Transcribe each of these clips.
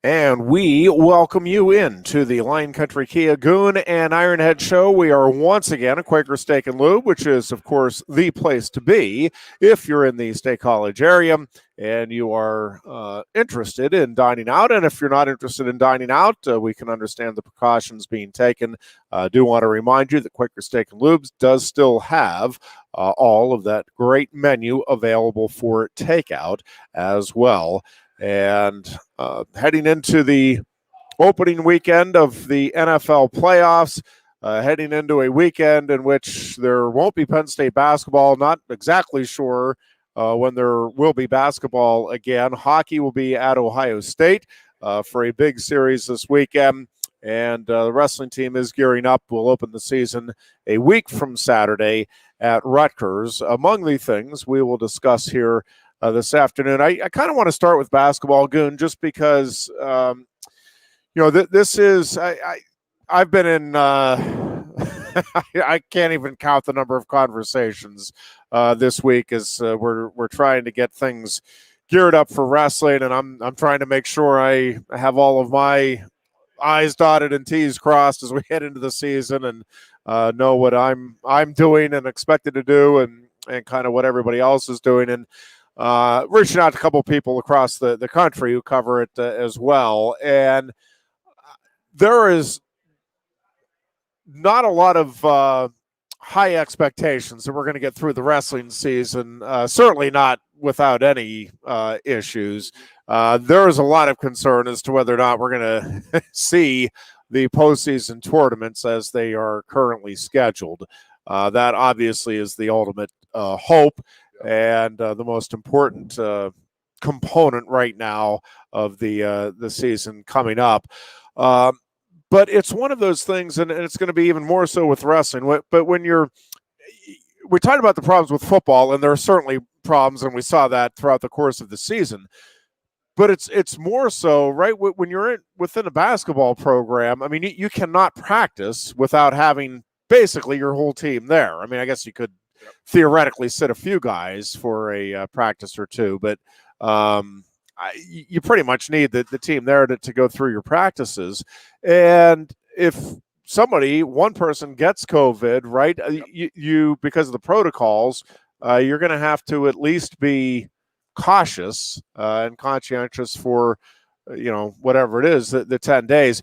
And we welcome you into the Lion Country Kia Goon and Ironhead Show. We are once again a Quaker Steak and Lube, which is, of course, the place to be if you're in the State College area and you are interested in dining out. And if you're not interested in dining out, we can understand the precautions being taken. Do want to remind you that Quaker Steak and Lubes does still have all of that great menu available for takeout as well. And heading into the opening weekend of the NFL playoffs, heading into a weekend in which there won't be Penn State basketball. Not exactly sure when there will be basketball again. Hockey will be at Ohio State for a big series this weekend. And the wrestling team is gearing up. We'll open the season a week from Saturday at Rutgers. Among the things we will discuss here this afternoon, I kind of want to start with basketball, Goon, just because this is I've been in I can't even count the number of conversations this week as we're trying to get things geared up for wrestling, and I'm trying to make sure I have all of my I's dotted and T's crossed as we head into the season, and know what I'm doing and expected to do, and kind of what everybody else is doing, and reaching out to a couple of people across the country who cover it as well. And there is not a lot of high expectations that we're going to get through the wrestling season, certainly not without any issues. There is a lot of concern as to whether or not we're going to see the postseason tournaments as they are currently scheduled. That obviously is the ultimate hope and the most important component right now of the season coming up. But it's one of those things, and it's going to be even more so with wrestling. But when we talked about the problems with football, and there are certainly problems, and we saw that throughout the course of the season. But it's more so, right, when you're within a basketball program. I mean, you cannot practice without having basically your whole team there. I mean, I guess you could theoretically sit a few guys for a practice or two, but you pretty much need the team there to go through your practices. And if one person gets COVID, right, you because of the protocols, you're going to have to at least be cautious and conscientious for whatever it is, the 10 days.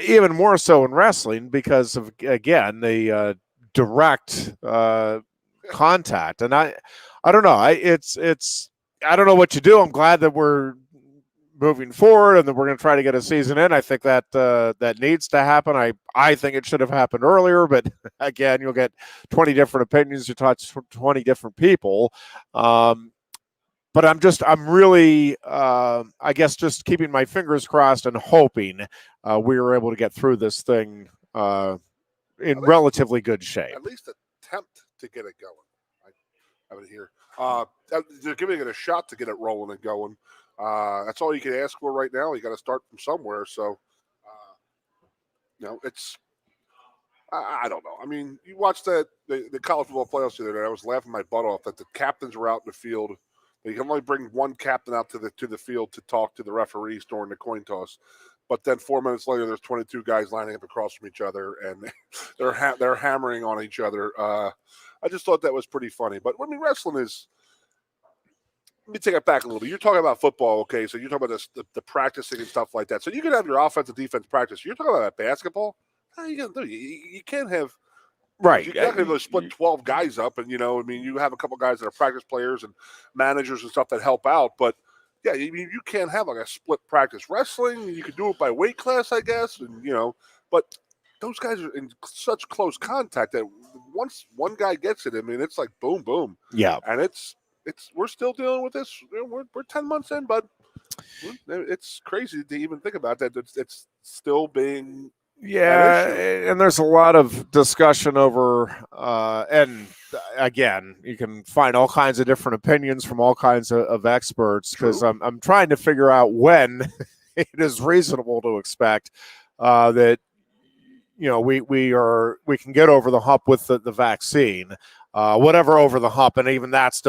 Even more so in wrestling because of, again, the direct contact. And I don't know. I don't know what you do. I'm glad that we're moving forward and that we're going to try to get a season in. I think that that needs to happen. I think it should have happened earlier, but again, you'll get 20 different opinions. You talk to 20 different people. But I'm really, I guess, just keeping my fingers crossed and hoping we were able to get through this thing in relatively good shape. At least attempt to get it going. I have it here. They're giving it a shot to get it rolling and going. That's all you can ask for right now. You got to start from somewhere. So, it's. I don't know. I mean, you watched the college football playoffs the other day. I was laughing my butt off that the captains were out in the field. You can only bring one captain out to the field to talk to the referees during the coin toss. But then 4 minutes later, there's 22 guys lining up across from each other, and they're hammering on each other. I just thought that was pretty funny. But I mean, wrestling is. Let me take it back a little bit. You're talking about football, okay? So you're talking about the practicing and stuff like that. So you can have your offense and defense practice. You're talking about basketball. How you gonna do? You can't have. Right. You're not going to split 12 guys up. And, you have a couple guys that are practice players and managers and stuff that help out. But, yeah, you can't have like a split practice. Wrestling, you could do it by weight class, I guess. And, but those guys are in such close contact that once one guy gets it, I mean, it's like boom, boom. Yeah. And we're still dealing with this. We're 10 months in, but it's crazy to even think about that. It's still being. Yeah, and there's a lot of discussion over, and again, you can find all kinds of different opinions from all kinds of experts, because I'm trying to figure out when it is reasonable to expect that we can get over the hump with the vaccine, whatever over the hump, and even that's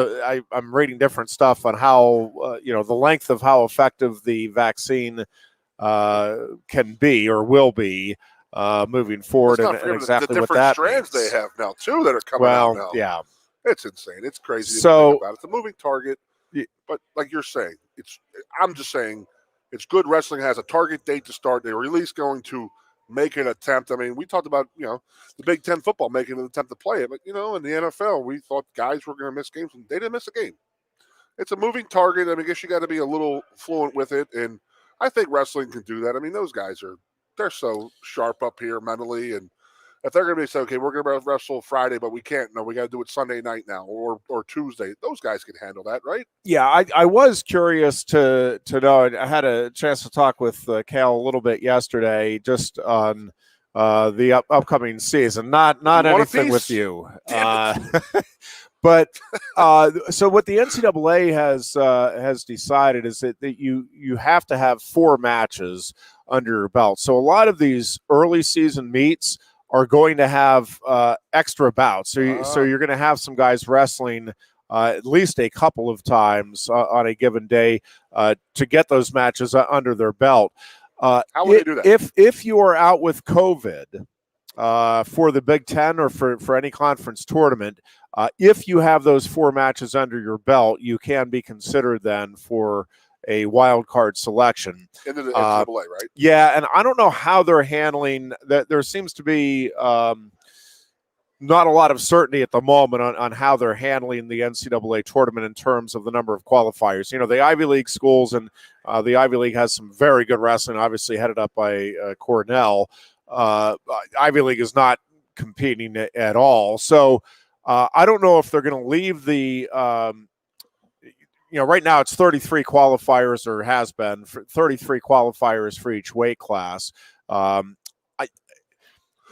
I'm reading different stuff on how the length of how effective the vaccine can be or will be moving forward, Let's not and forget exactly the what different that strands means. they have now too that are coming out Well, now. yeah. It's insane. It's crazy to So think about. It's a moving target, but like you're saying, I'm just saying, it's good wrestling has a target date to start. They're at least going to make an attempt. I mean, we talked about the Big Ten football making an attempt to play it, but in the NFL, we thought guys were going to miss games, and they didn't miss a game. It's a moving target. I mean, I guess you got to be a little fluent with it, and I think wrestling can do that. I mean, those guys they're so sharp up here mentally, and if they're going to be say, okay, we're going to wrestle Friday, but we can't. No, we got to do it Sunday night now or Tuesday. Those guys can handle that, right? yeah, I was curious to know. I had a chance to talk with Cal a little bit yesterday, just on the upcoming season. Not anything with you. But so what the NCAA has decided is that you have to have 4 matches under your belt. So a lot of these early season meets are going to have extra bouts. So you're going to have some guys wrestling at least a couple of times on a given day to get those matches under their belt. How would they do that? If you are out with COVID for the Big Ten or for any conference tournament, if you have those 4 matches under your belt, you can be considered then for a wild card selection into the NCAA, right? Yeah, and I don't know how they're handling that. There seems to be not a lot of certainty at the moment on how they're handling the NCAA tournament in terms of the number of qualifiers. The Ivy League schools, and the Ivy League has some very good wrestling, obviously headed up by Cornell. Ivy League is not competing at all. So I don't know if they're going to leave the right now it's 33 qualifiers, or has been 33 qualifiers for each weight class.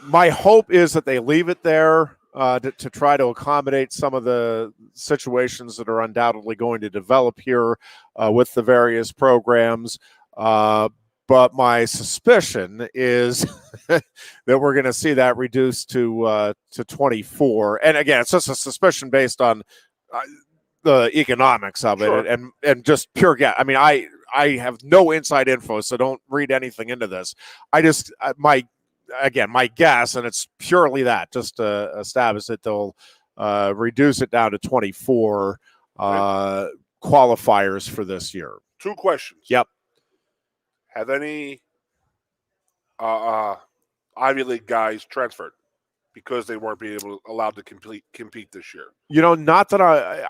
My hope is that they leave it there to try to accommodate some of the situations that are undoubtedly going to develop here with the various programs. But my suspicion is that we're going to see that reduced to 24. And again, it's just a suspicion based on the economics of it, and just pure guess. I mean, I have no inside info, so don't read anything into this. I just my guess, and it's purely that, just a stab, is that they'll reduce it down to 24 qualifiers for this year. 2 questions. Yep. Have any Ivy League guys transferred because they weren't being allowed to compete this year? Not that I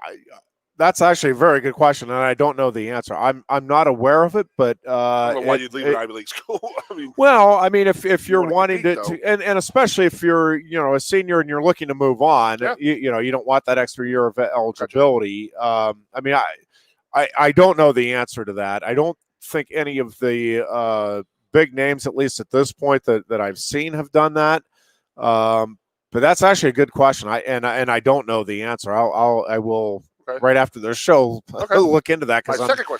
that's actually a very good question, and I don't know the answer. I'm not aware of it, but I don't know why you'd leave an Ivy League school. I mean, if you're wanting to, and especially if you're a senior and you're looking to move on, you don't want that extra year of eligibility. Gotcha. I mean, I don't know the answer to that. I don't think any of the big names, at least at this point, that I've seen, have done that. But that's actually a good question. I don't know the answer. I will. Okay. Right after the show, look into that, because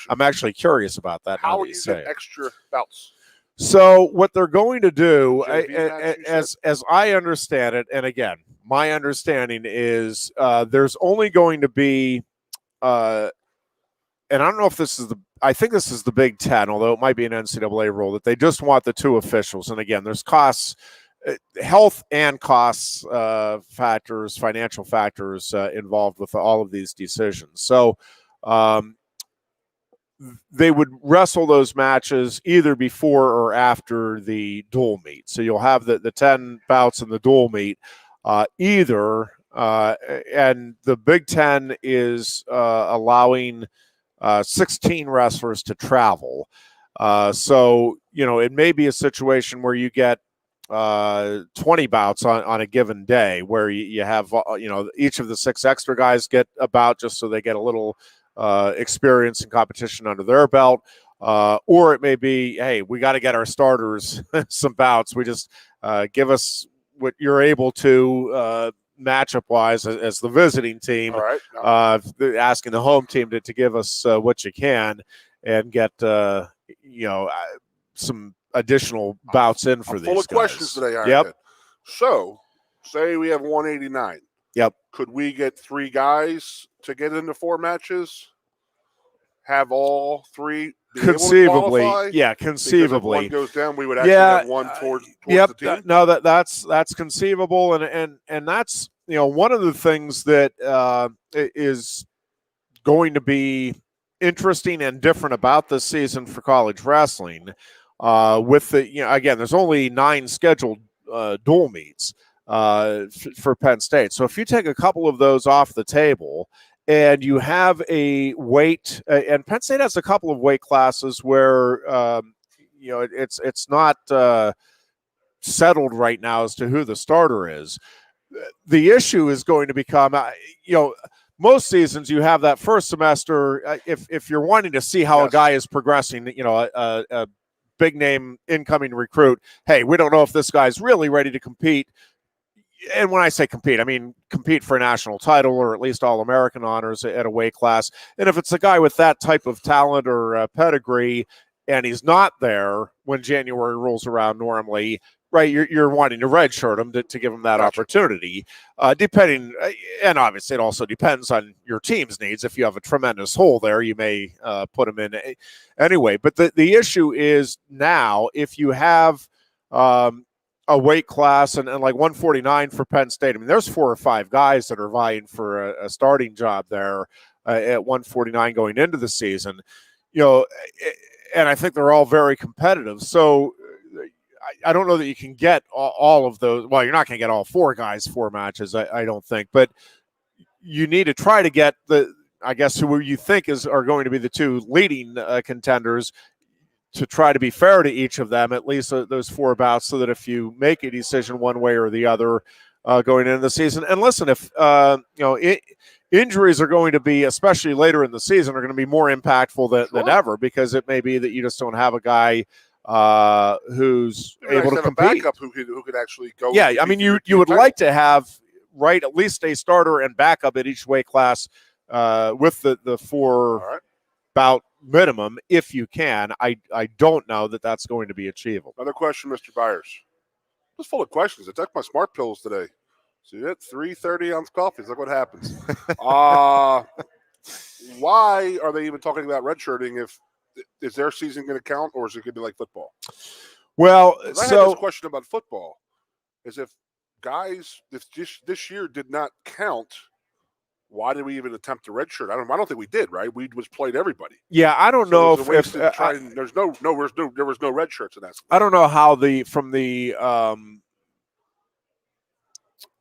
I'm actually curious about that. How are you get extra bouts? So what they're going to do, as I understand it, and again, my understanding is there's only going to be, and I don't know if this is I think this is the Big Ten, although it might be an NCAA rule, that they just want the 2 officials. And again, there's costs. Health and costs factors, financial factors involved with all of these decisions. So they would wrestle those matches either before or after the dual meet. So you'll have the 10 bouts in the dual meet either. And the Big Ten is allowing 16 wrestlers to travel. So, it may be a situation where you get 20 bouts on a given day, where you have each of the 6 extra guys get a bout, just so they get a little experience and competition under their belt, or it may be, hey, we got to get our starters some bouts. We just give us what you're able to matchup wise as the visiting team. All right. Asking the home team to give us what you can, and get some additional bouts in for these full of guys. Questions today, Ironhead. Yep. So, say we have 189. Yep. Could we get 3 guys to get into 4 matches? Have all 3 be able to qualify? Yeah, Because conceivably. if one goes down, we would actually have one towards yep, the team. No, that's conceivable, and that's one of the things that is going to be interesting and different about this season for college wrestling. With the again, there's only 9 scheduled dual meets for Penn State. So if you take a couple of those off the table and you have a weight, and Penn State has a couple of weight classes where it's not settled right now as to who the starter is. The issue is going to become, most seasons you have that first semester. If you're wanting to see how a guy is progressing, a big name incoming recruit, hey, we don't know if this guy's really ready to compete. And when I say compete, I mean compete for a national title or at least All-American honors at a weight class. And if it's a guy with that type of talent or pedigree and he's not there when January rolls around normally, right, you're wanting to redshirt him to give him that opportunity. Depending, and obviously it also depends on your team's needs. If you have a tremendous hole there, you may put him in anyway. But the issue is now if you have a weight class and like 149 for Penn State. I mean, there's 4 or 5 guys that are vying for a starting job there at 149 going into the season, and I think they're all very competitive. So I don't know that you can get all of those. Well, you're not going to get all 4 guys 4 matches, I don't think, but you need to try to get I guess who you think are going to be the 2 leading contenders, to try to be fair to each of them, at least those 4 bouts, so that if you make a decision one way or the other going into the season. And listen, if injuries are going to be, especially later in the season, are going to be more impactful than ever, because it may be that you just don't have a guy who's able to compete. A backup who could actually go. Yeah, I mean, you would like to have at least a starter and backup at each weight class with the 4 bout minimum if you can. I don't know that that's going to be achievable. Another question, Mr. Byers. Just full of questions. I took my smart pills today. So you had 330 ounce coffees. Look what happens. Why are they even talking about redshirting? Is their season going to count, or is it going to be like football? Well, I had this question about football: is if guys this year did not count, why did we even attempt to redshirt? I don't think we did. Right? We just played everybody. Yeah, I don't know if there was no red shirts in that. I don't know how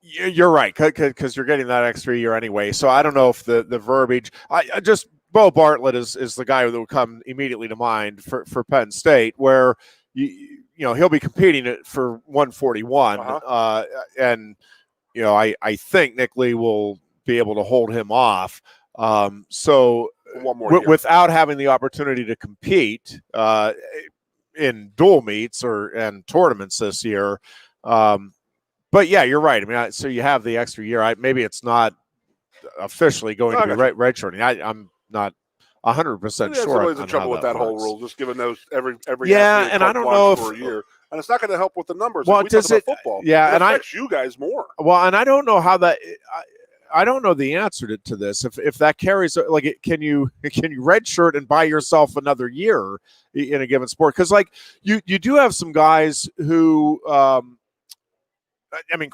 you're right, because you're getting that extra year anyway. So I don't know if the verbiage. I just Bo Bartlett is the guy that would come immediately to mind for Penn State, where he'll be competing for 141, and I think Nick Lee will be able to hold him off. So one more year, without having the opportunity to compete in dual meets and tournaments this year. But yeah, you're right. I mean, so you have the extra year. Maybe it's not officially going to be redshirting. I'm not 100% sure. There's always a trouble with that whole rule, just giving those every and I don't know for a year, and it's not going to help with the numbers. Well, does it? Football, yeah, it affects you guys more. Well, and I don't know how that. I don't know the answer to this. If that carries, like, can you redshirt and buy yourself another year in a given sport? Because like you do have some guys who. I mean,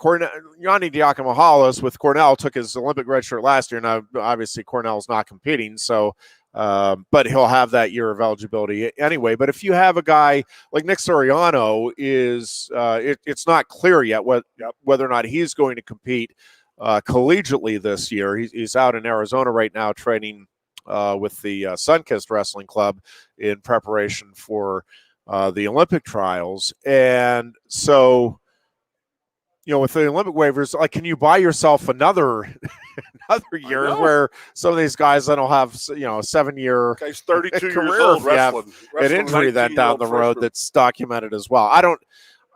Yanni Diakomahalis with Cornell took his Olympic red shirt last year. Now, obviously, Cornell's not competing, so but he'll have that year of eligibility anyway. But if you have a guy like Nick Soriano, it's not clear yet whether or not he's going to compete collegiately this year. He's out in Arizona right now training with the Sunkist Wrestling Club in preparation for the Olympic trials, and so. With the Olympic waivers, like, can you buy yourself another year where some of these guys then will have, a 7-year 32 career years old wrestling an injury then down the road that's documented as well.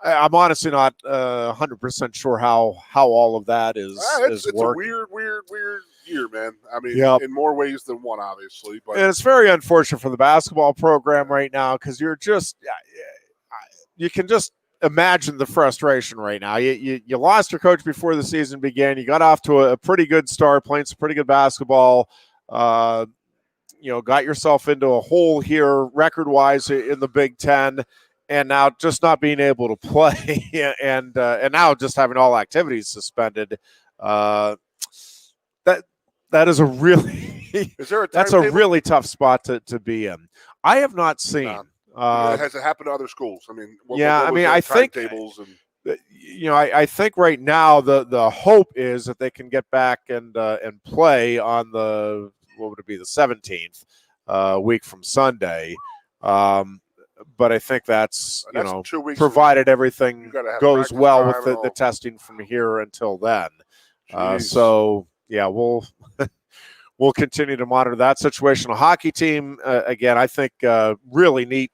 I'm honestly not 100% sure how all of that is it's working. A weird year, man. I mean, in more ways than one, obviously. But and it's very unfortunate for the basketball program right now, because you can just imagine the frustration right now. You lost your coach before the season began. You got off to a pretty good start, playing some pretty good basketball. got yourself into a hole here record-wise in the Big Ten, and now just not being able to play, and now just having all activities suspended. That is a really Is there a that's a timetable? really tough spot to be in. I have not seen. Has it happened to other schools? I mean, I think timetables and I think right now the hope is that they can get back and play on the, what would it be, the 17th, week from Sunday. But I think that's 2 weeks, provided everything goes well with the testing from here until then. So yeah, we'll we'll continue to monitor that situation. A hockey team, again, I think really neat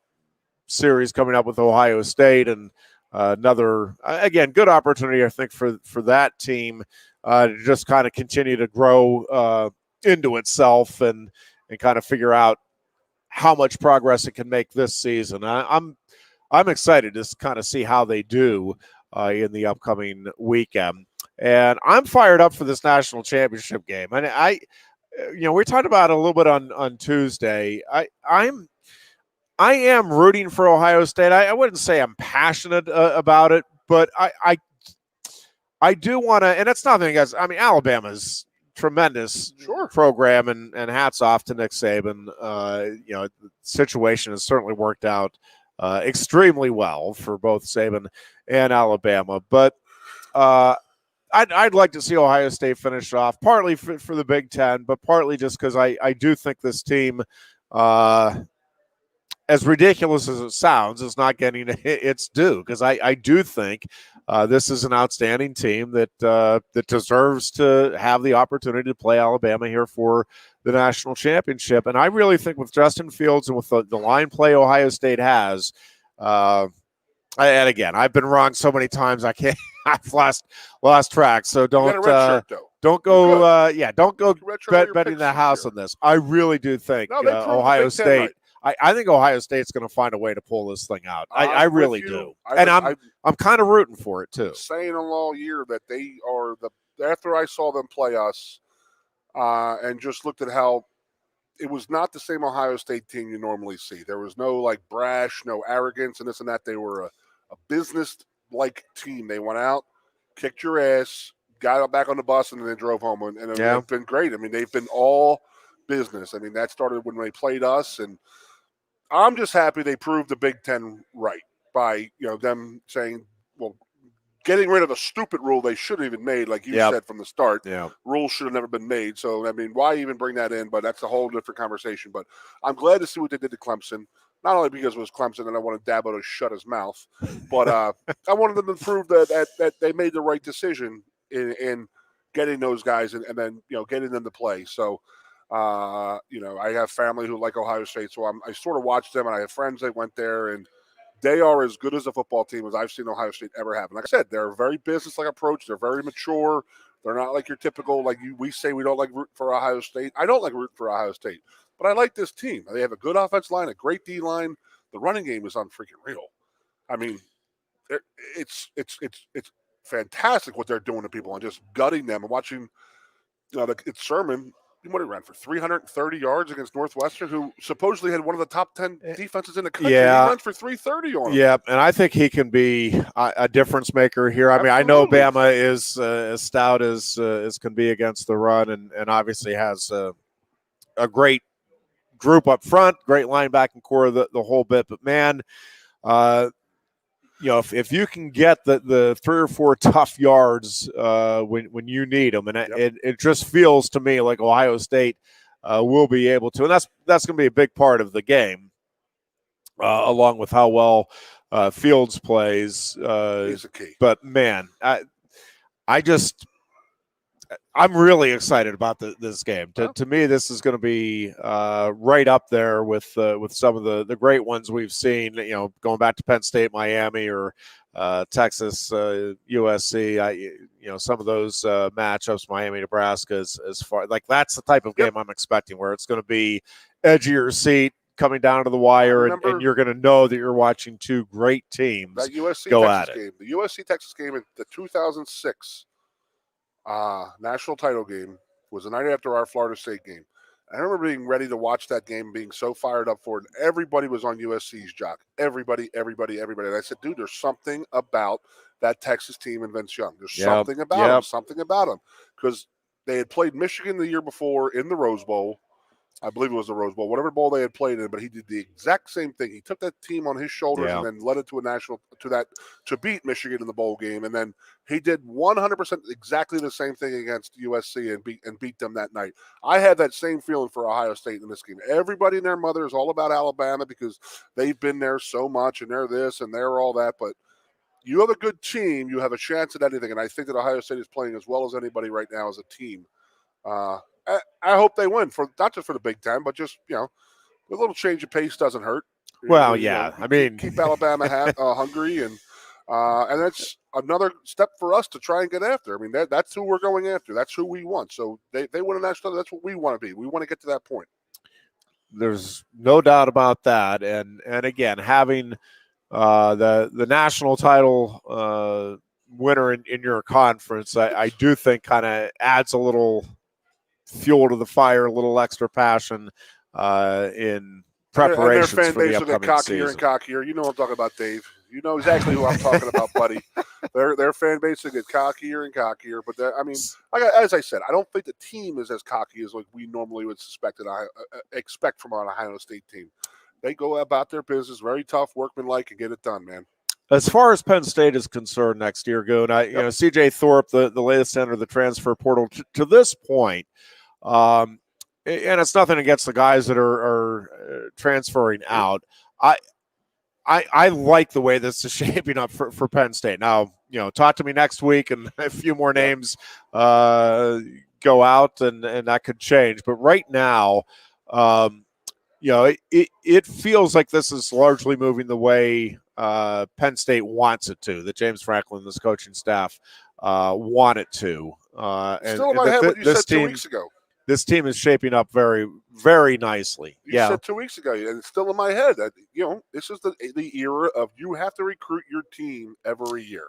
series coming up with Ohio State, and another, again, good opportunity, I think, for that team to just kind of continue to grow into itself and kind of figure out how much progress it can make this season. I'm excited to kind of see how they do in the upcoming weekend, and I'm fired up for this national championship game. And we talked about it a little bit on Tuesday. I am rooting for Ohio State. I wouldn't say I'm passionate about it, but I do want to, and it's nothing against, Alabama's tremendous program, and hats off to Nick Saban. The situation has certainly worked out extremely well for both Saban and Alabama. But I'd like to see Ohio State finish off, partly for the Big Ten, but partly just because I do think this team, as ridiculous as it sounds, is not getting its due, because I do think this is an outstanding team that deserves to have the opportunity to play Alabama here for the national championship. And I really think with Justin Fields and with the line play Ohio State has, and again, I've been wrong so many times I can't. I've lost track. So don't go don't go betting the house on this. I really do think Ohio State. I think Ohio State's going to find a way to pull this thing out. I really do, and I'm kind of rooting for it too. Saying all year that they are after I saw them play us, and just looked at how it was not the same Ohio State team you normally see. There was no brash, no arrogance, and this and that. They were a business-like team. They went out, kicked your ass, got back on the bus, and then drove home. And they've been great. I mean, they've been all business. I mean, that started when they played us, and I'm just happy they proved the Big Ten right by them saying, well, getting rid of a stupid rule they shouldn't have even made, like you said from the start. Rules should have never been made. So, I mean, why even bring that in? But that's a whole different conversation. But I'm glad to see what they did to Clemson, not only because it was Clemson and I wanted Dabo to shut his mouth, but I wanted them to prove that they made the right decision in getting those guys and then, getting them to play. So, I have family who like Ohio State, so I sort of watch them, and I have friends that went there, and they are as good as a football team as I've seen Ohio State ever have. And like I said, they're a very business-like approach. They're very mature. They're not like your typical, we say we don't like root for Ohio State. I don't like root for Ohio State, but I like this team. They have a good offensive line, a great D line. The running game is unfreaking real. I mean, it's fantastic what they're doing to people and just gutting them and watching. It's Sermon. What he ran for 330 yards against Northwestern, who supposedly had one of the top 10 defenses in the country. Yeah. He runs for 330 on him. Yeah, and I think he can be a difference maker here. I mean, I know Bama is as stout as can be against the run, and obviously has a great group up front, great linebacking core, the whole bit. But man, if you can get the 3 or 4 tough yards when you need them, and it just feels to me like Ohio State will be able to, and that's going to be a big part of the game, along with how well Fields plays. He's a key. But man, I'm really excited about this game. To me, this is going to be right up there with some of the great ones we've seen. Going back to Penn State, Miami, or Texas, USC. Some of those matchups, Miami, Nebraska, as far that's the type of game I'm expecting, where it's going to be edge of your seat, coming down to the wire, and you're going to know that you're watching two great teams that USC go Texas at it. Game. The USC Texas game at the 2006 national title game was the night after our Florida State game. I remember being ready to watch that game, being so fired up for it. And everybody was on USC's jock. Everybody. And I said, dude, there's something about that Texas team and Vince Young. There's Yep. something about them. Because they had played Michigan the year before in the Rose Bowl. I believe it was the Rose Bowl, whatever bowl they had played in, but he did the exact same thing. He took that team on his shoulders and then led it to a national to beat Michigan in the bowl game, and then he did 100% exactly the same thing against USC and beat them that night. I had that same feeling for Ohio State in this game. Everybody and their mother is all about Alabama because they've been there so much and they're this and they're all that, but you have a good team, you have a chance at anything, and I think that Ohio State is playing as well as anybody right now as a team. I hope they win for not just for the Big Ten, but just a little change of pace doesn't hurt. Well, yeah, I mean, keep Alabama hungry, and that's another step for us to try and get after. I mean, that's who we're going after. That's who we want. So they win a national. That's what we want to be. We want to get to that point. There's no doubt about that, and again, having the national title winner in your conference, I do think kind of adds a little fuel to the fire, a little extra passion in preparations and their fan for the base will get upcoming cockier season. and cockier. You know what I'm talking about, Dave. You know exactly who I'm talking about, buddy. Their fan base will get cockier and cockier. But I mean, as I said, I don't think the team is as cocky as like we normally would expect from an Ohio State team. They go about their business, very tough, workmanlike, and get it done, man. As far as Penn State is concerned next year, Goon, CJ Thorpe, the latest enter of the transfer portal, to this point, and it's nothing against the guys that are transferring out. I like the way this is shaping up for Penn State. Now, talk to me next week and a few more names go out and that could change. But right now, it feels like this is largely moving the way Penn State wants it to, that James Franklin, this coaching staff, want it to. Still in my head what you said 2 weeks ago. This team is shaping up very, very nicely. You said 2 weeks ago, and it's still in my head that this is the era of you have to recruit your team every year.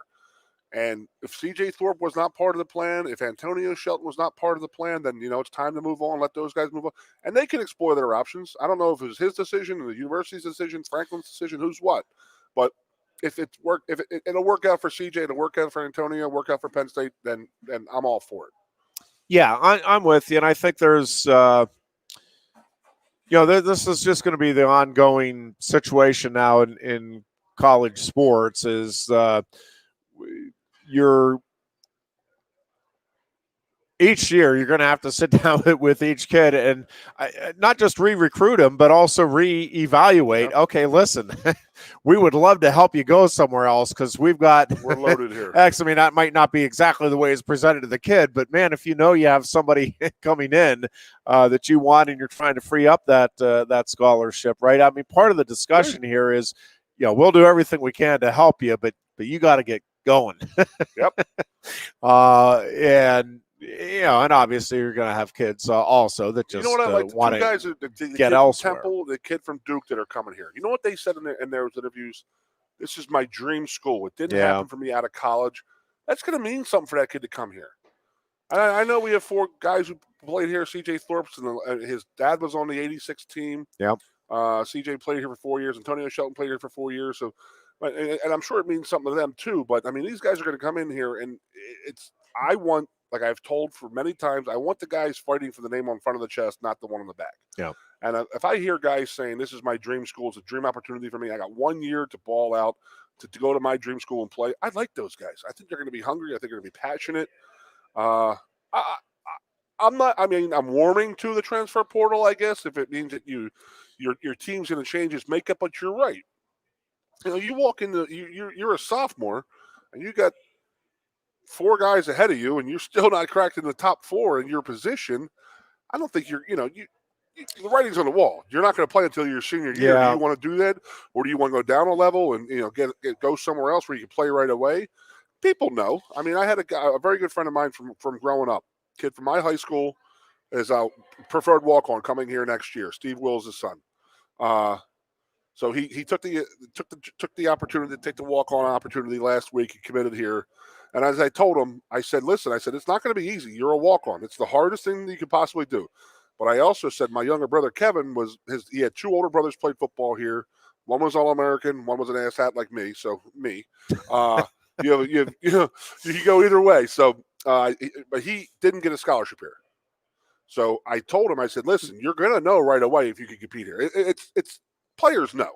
And if CJ Thorpe was not part of the plan, if Antonio Shelton was not part of the plan, then it's time to move on. Let those guys move on, and they can explore their options. I don't know if it was his decision, the university's decision, Franklin's decision, who's what, but if it'll work out for CJ, it'll work out for Antonio, work out for Penn State, then I'm all for it. Yeah, I'm with you, and I think there's, this is just going to be the ongoing situation now in college sports. Is each year you're going to have to sit down with each kid and not just re-recruit them, but also re-evaluate. Yep. Okay, listen, we would love to help you go somewhere else because we're loaded here. X. I mean, that might not be exactly the way it's presented to the kid, but man, if you have somebody coming in that you want and you're trying to free up that scholarship, right? I mean, part of the discussion here is, we'll do everything we can to help you, but you got to get going. Yep. And obviously you're going to have kids also that just want to get elsewhere. Temple, the kid from Duke that are coming here. You know what they said in their interviews? This is my dream school. It didn't happen for me out of college. That's going to mean something for that kid to come here. I know we have 4 guys who played here. CJ Thorpe, and his dad was on the 86 team. Yep. CJ played here for 4 years. Antonio Shelton played here for 4 years. So, and I'm sure it means something to them too. But I mean, these guys are going to come in here, and like I've told for many times, I want the guys fighting for the name on front of the chest, not the one on the back. Yeah. And if I hear guys saying, this is my dream school, it's a dream opportunity for me, I got 1 year to ball out, to go to my dream school and play, I like those guys. I think they're going to be hungry. I think they're going to be passionate. I'm warming to the transfer portal, I guess, if it means that your team's going to change its makeup, but you're right. You walk into, you're a sophomore, and you got 4 guys ahead of you, and you're still not cracked in the top 4 in your position. I don't think the writing's on the wall. You're not going to play until your senior year. Yeah. Do you want to do that, or do you want to go down a level and go somewhere else where you can play right away? People know. I mean, I had a very good friend of mine from growing up, kid from my high school, is a preferred walk-on coming here next year. Steve Wills' son. So he took the opportunity to take the walk-on opportunity last week. He committed here. And as I told him, I said, listen, it's not going to be easy. You're a walk-on. It's the hardest thing that you could possibly do. But I also said my younger brother Kevin he had 2 older brothers played football here. One was All-American, one was an asshat like me. So me, you go either way. So, but he didn't get a scholarship here. So I told him, I said, listen, you're going to know right away if you can compete here. It's players know.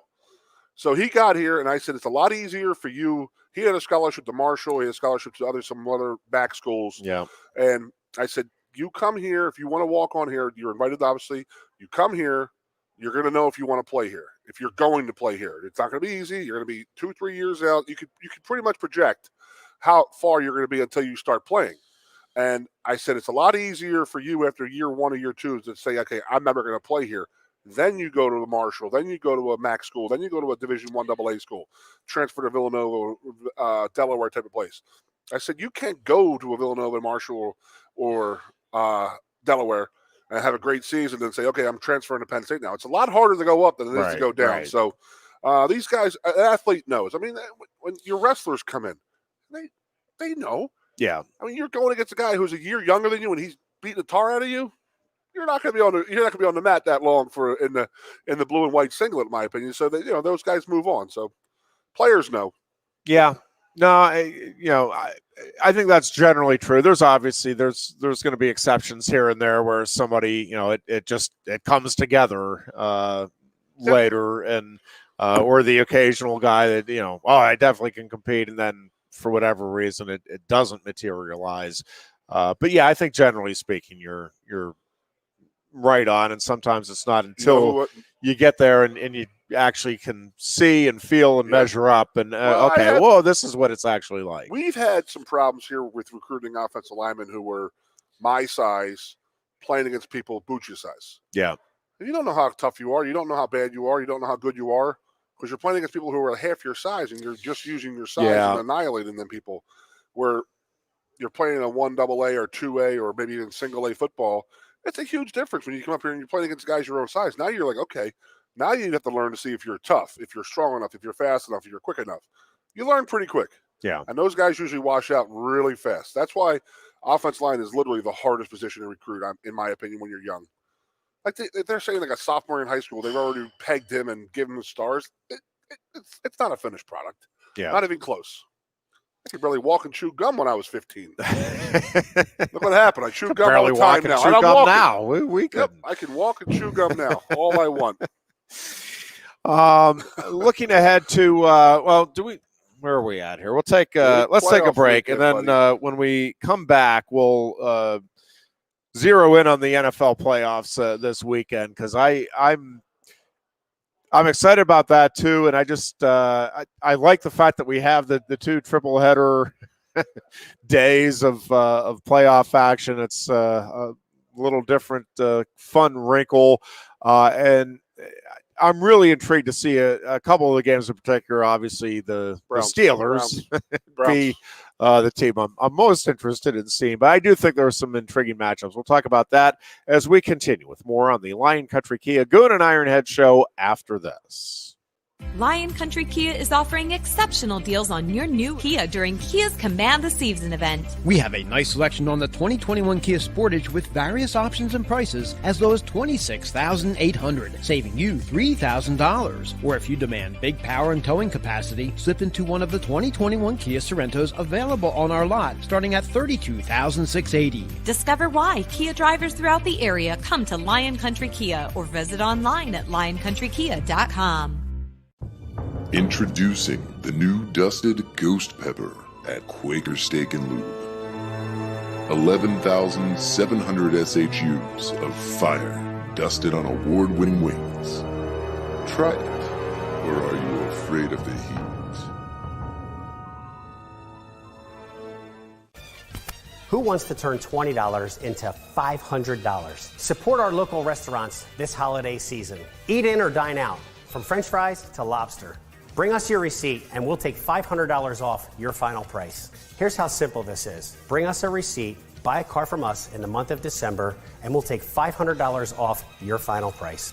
So he got here, and I said, it's a lot easier for you. He had a scholarship to Marshall. He had a scholarship to some other back schools. Yeah. And I said, you come here. If you want to walk on here, you're invited, obviously. You come here. You're going to know if you want to play here, if you're going to play here. It's not going to be easy. You're going to be 2-3 years out. You could pretty much project how far you're going to be until you start playing. And I said, it's a lot easier for you after year 1 or year 2 to say, okay, I'm never going to play here. Then you go to the Marshall. Then you go to a MAC school. Then you go to a Division I AA school, transfer to Villanova, Delaware type of place. I said, you can't go to a Villanova, Marshall, or Delaware and have a great season and say, okay, I'm transferring to Penn State now. It's a lot harder to go up than it is to go down. Right. So these guys, an athlete knows. I mean, when your wrestlers come in, they know. Yeah. I mean, you're going against a guy who's a year younger than you, and he's beating the tar out of you. You're not going to be on the mat that long in the blue and white singlet, in my opinion. So that those guys move on. So players know. Yeah. No, I think that's generally true. There's obviously there's going to be exceptions here and there where somebody it comes together later, and or the occasional guy that I definitely can compete, and then for whatever reason it doesn't materialize. But yeah, I think generally speaking, you're right on, and sometimes it's not until you get there and you actually can see and feel and measure up and this is what it's actually like. We've had some problems here with recruiting offensive linemen who were my size playing against people Bucci's size. Yeah. And you don't know how tough you are. You don't know how bad you are. You don't know how good you are because you're playing against people who are half your size, and you're just using your size and annihilating them people. Where you're playing a 1 AA or 2A or maybe even single A football, it's a huge difference when you come up here and you're playing against guys your own size. Now you're like, okay, now you have to learn to see if you're tough, if you're strong enough, if you're fast enough, if you're quick enough. You learn pretty quick. Yeah. And those guys usually wash out really fast. That's why offensive line is literally the hardest position to recruit, in my opinion, when you're young. Like they're saying like a sophomore in high school, they've already pegged him and given him the stars. It's not a finished product. Yeah. Not even close. I could barely walk and chew gum when I was 15. Look what happened. I chew gum all the time now. Chew gum now. We could. Yep, I can walk and chew gum now. All I want. Looking ahead to where are we at here? We'll take let's take a break, and then when we come back, we'll zero in on the NFL playoffs this weekend, because I'm excited about that too, and I just I like the fact that we have the 2 triple header days of playoff action. It's a little different, fun wrinkle, and I'm really intrigued to see a couple of the games in particular. Obviously, the Steelers be the team I'm most interested in seeing. But I do think there are some intriguing matchups. We'll talk about that as we continue with more on the Lion Country Kia Goon and Ironhead show after this. Lion Country Kia is offering exceptional deals on your new Kia during Kia's Command the Season event. We have a nice selection on the 2021 Kia Sportage with various options and prices as low as $26,800, saving you $3,000. Or if you demand big power and towing capacity, slip into one of the 2021 Kia Sorrentos available on our lot, starting at $32,680. Discover why Kia drivers throughout the area come to Lion Country Kia or visit online at lioncountrykia.com. Introducing the new dusted Ghost Pepper at Quaker Steak and Lube. 11,700 SHUs of fire dusted on award-winning wings. Try it, or are you afraid of the heat? Who wants to turn $20 into $500? Support our local restaurants this holiday season. Eat in or dine out, from French fries to lobster. Bring us your receipt and we'll take $500 off your final price. Here's how simple this is. Bring us a receipt, buy a car from us in the month of December, and we'll take $500 off your final price.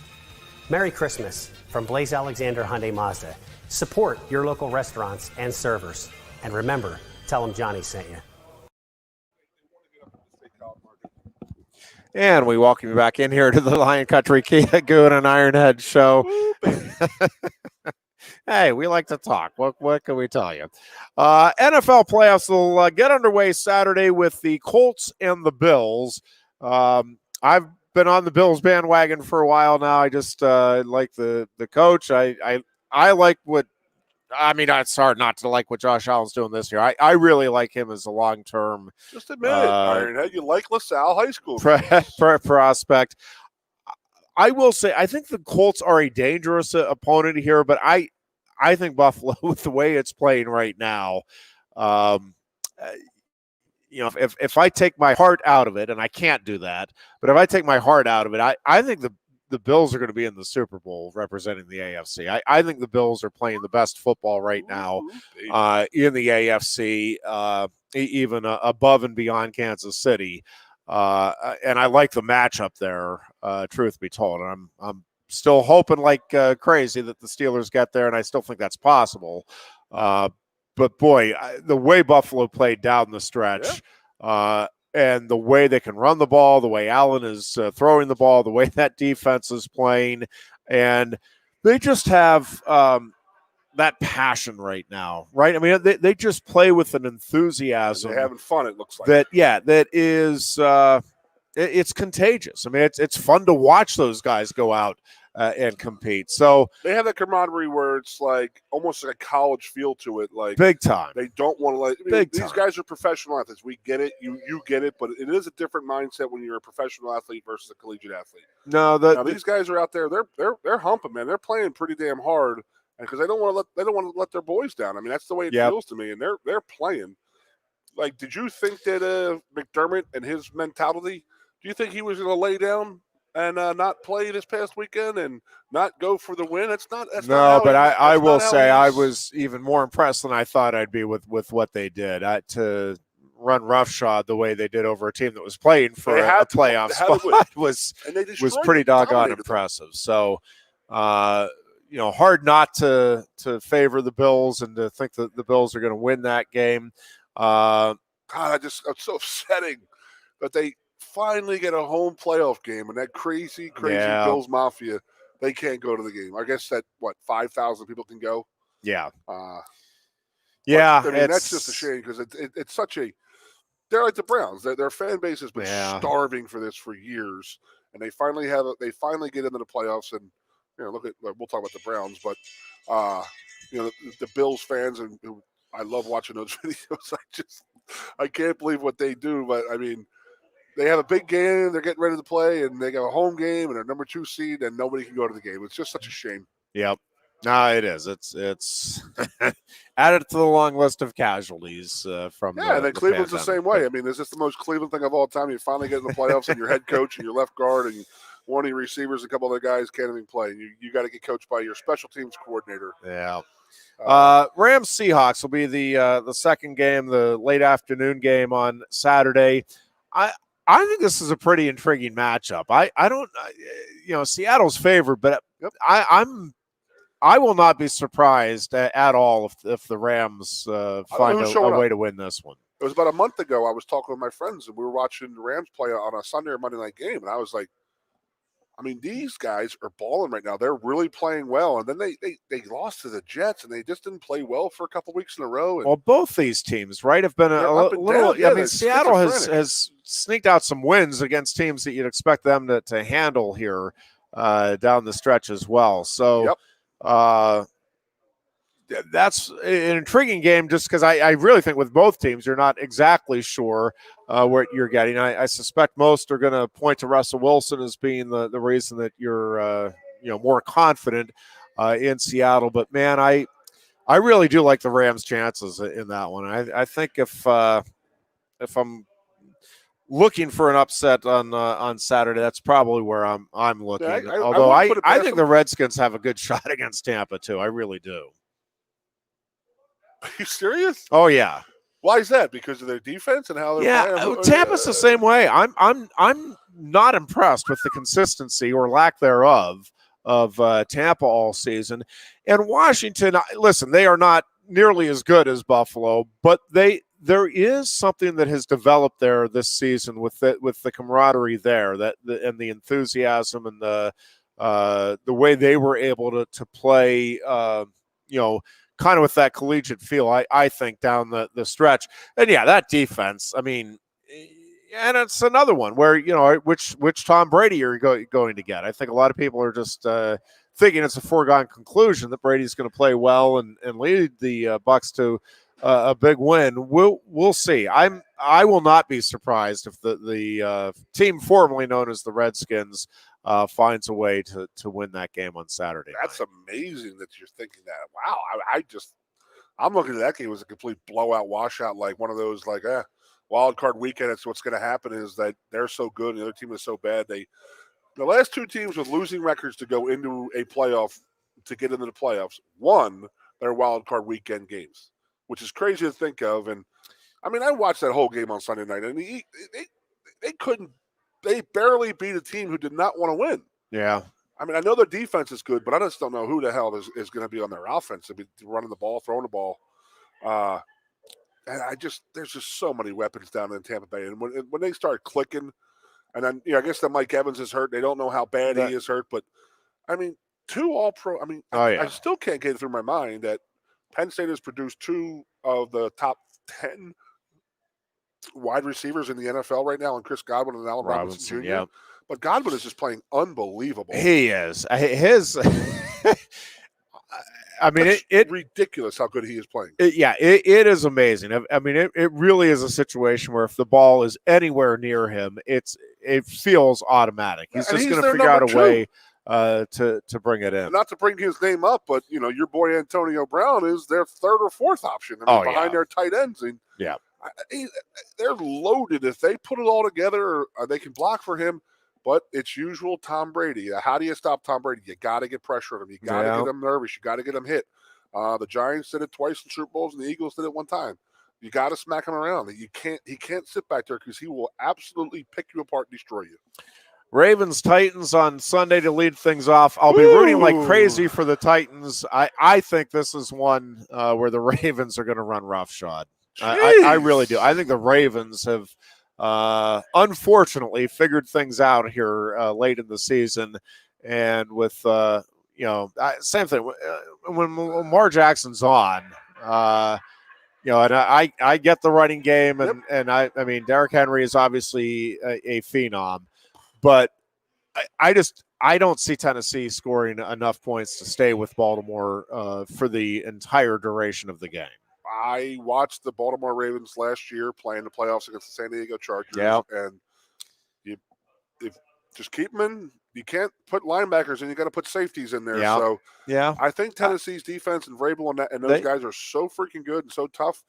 Merry Christmas from Blaze Alexander Hyundai Mazda. Support your local restaurants and servers. And remember, tell them Johnny sent you. And we welcome you back in here to the Lion Country Kia Goon and Ironhead show. Hey, we like to talk. What can we tell you? NFL playoffs will get underway Saturday with the Colts and the Bills. I've been on the Bills bandwagon for a while now. I just like the coach. I like what. I mean, it's hard not to like what Josh Allen's doing this year. I really like him as a long-term. Just admit it, Ironhead. You like LaSalle High School prospect. I will say, I think the Colts are a dangerous opponent here, but I think Buffalo, with the way it's playing right now, if I take my heart out of it, and I can't do that, but if I take my heart out of it, I think the Bills are going to be in the Super Bowl representing the AFC. I think the Bills are playing the best football right now in the AFC, even above and beyond Kansas City. And I like the matchup there, truth be told. And I'm still hoping like crazy that the Steelers get there, and I still think that's possible. But boy, the way Buffalo played down the stretch, and the way they can run the ball, the way Allen is throwing the ball, the way that defense is playing, and they just have that passion right now, right? I mean, they just play with an enthusiasm. They're having fun, it looks like. That is it's contagious. I mean, it's fun to watch those guys go out and compete. So they have that camaraderie where it's like almost like a college feel to it, like big time. They don't want to let these guys are professional athletes. We get it, you get it, but it is a different mindset when you're a professional athlete versus a collegiate athlete. No, these guys are out there. They're humping, man. They're playing pretty damn hard, because they don't want to let their boys down. I mean, that's the way it feels to me, and they're playing. Like, did you think that McDermott and his mentality? Do you think he was going to lay down and not play this past weekend and not go for the win? That's not. I will say I was even more impressed than I thought I'd be with what they did to run roughshod the way they did over a team that was playing for a playoff spot was pretty doggone impressive. So, hard not to favor the Bills and to think that the Bills are going to win that game. It's so upsetting that they finally get a home playoff game, and that crazy Bills Mafia, they can't go to the game. I guess that 5,000 people can go. Yeah. I mean, that's just a shame, because it's such a. They're like the Browns. Their fan base has been starving for this for years, and they finally get into the playoffs. And we'll talk about the Browns, but the Bills fans, and I love watching those videos. I can't believe what they do, but I mean. They have a big game, they're getting ready to play, and they got a home game, and they're number 2 seed, and nobody can go to the game. It's just such a shame. Yep. No, it is. It's added to the long list of casualties from and then Cleveland's the same way. I mean, is this the most Cleveland thing of all time? You finally get in the playoffs, and your head coach and your left guard and one of your receivers, a couple other guys can't even play. You got to get coached by your special teams coordinator. Yeah. Rams Seahawks will be the second game, the late afternoon game on Saturday. I think this is a pretty intriguing matchup. I don't, Seattle's favored, but I will not be surprised at all if the Rams find a way to win this one. It was about a month ago. I was talking with my friends, and we were watching the Rams play on a Sunday or Monday night game, and I was like, I mean, these guys are balling right now. They're really playing well. And then they lost to the Jets, and they just didn't play well for a couple of weeks in a row. And both these teams, right, have been a little. I mean, Seattle has sneaked out some wins against teams that you'd expect them to handle here down the stretch as well. So that's an intriguing game, just because I really think with both teams, you're not exactly sure what you're getting. I suspect most are going to point to Russell Wilson as being the reason that you're more confident in Seattle. But man, I really do like the Rams' chances in that one. I think if I'm looking for an upset on Saturday, that's probably where I'm looking. Although I think the Redskins have a good shot against Tampa too. I really do. Are you serious? Oh yeah. Why is that? Because of their defense and how they're playing? Tampa's the same way. I'm not impressed with the consistency or lack thereof of Tampa all season. And Washington, listen, they are not nearly as good as Buffalo, but they there is something that has developed there this season with the camaraderie there, and the enthusiasm and the way they were able to play, kind of with that collegiate feel. I think down the stretch, and yeah, that defense. I mean, and it's another one where which Tom Brady are you going to get. I think a lot of people are just thinking it's a foregone conclusion that Brady's going to play well and lead the Bucs to a big win. We'll see. I will not be surprised if the team formerly known as the Redskins finds a way to win that game on Saturday. That's night. amazing that you're thinking that. Wow, I'm looking at that game as a complete blowout washout, like one of those wild card weekend. It's what's going to happen is that they're so good and the other team is so bad. The last two teams with losing records to go into a playoff to get into the playoffs won their wild card weekend games, which is crazy to think of. And I mean, I watched that whole game on Sunday night, and they barely beat a team who did not want to win. Yeah. I mean, I know their defense is good, but I just don't know who the hell is going to be on their offense. They'll be running the ball, throwing the ball. And there's just so many weapons down in Tampa Bay. And when they start clicking, and then, I guess that Mike Evans is hurt. They don't know how bad he is hurt. But, I mean, two All-Pro. I mean, I still can't get it through my mind that Penn State has produced two of the top 10 wide receivers in the NFL right now, and Chris Godwin and Allen Robinson Jr. Yeah. But Godwin is just playing unbelievable. He is. His. I mean, it's ridiculous how good he is playing. It is amazing. I mean, it really is a situation where if the ball is anywhere near him, it feels automatic. He's just going to figure out a way to bring it in. Not to bring his name up, but your boy Antonio Brown is their third or fourth option. I mean, behind their tight ends. And they're loaded. If they put it all together, they can block for him. But it's usual Tom Brady. How do you stop Tom Brady? You got to get pressure on him. You got to get him nervous. You got to get him hit. The Giants did it twice in Super Bowls, and the Eagles did it one time. You got to smack him around. He can't sit back there because he will absolutely pick you apart and destroy you. Ravens Titans on Sunday to lead things off. I'll be rooting like crazy for the Titans. I think this is one where the Ravens are going to run roughshod. I really do. I think the Ravens have unfortunately figured things out here late in the season, and with same thing when Lamar Jackson's on, and I get the running game, and I mean Derrick Henry is obviously a phenom, but I don't see Tennessee scoring enough points to stay with Baltimore for the entire duration of the game. I watched the Baltimore Ravens last year playing the playoffs against the San Diego Chargers, and you just keep them in. You can't put linebackers in; you got to put safeties in there. So, I think Tennessee's defense and Vrabel and those guys are so freaking good and so tough.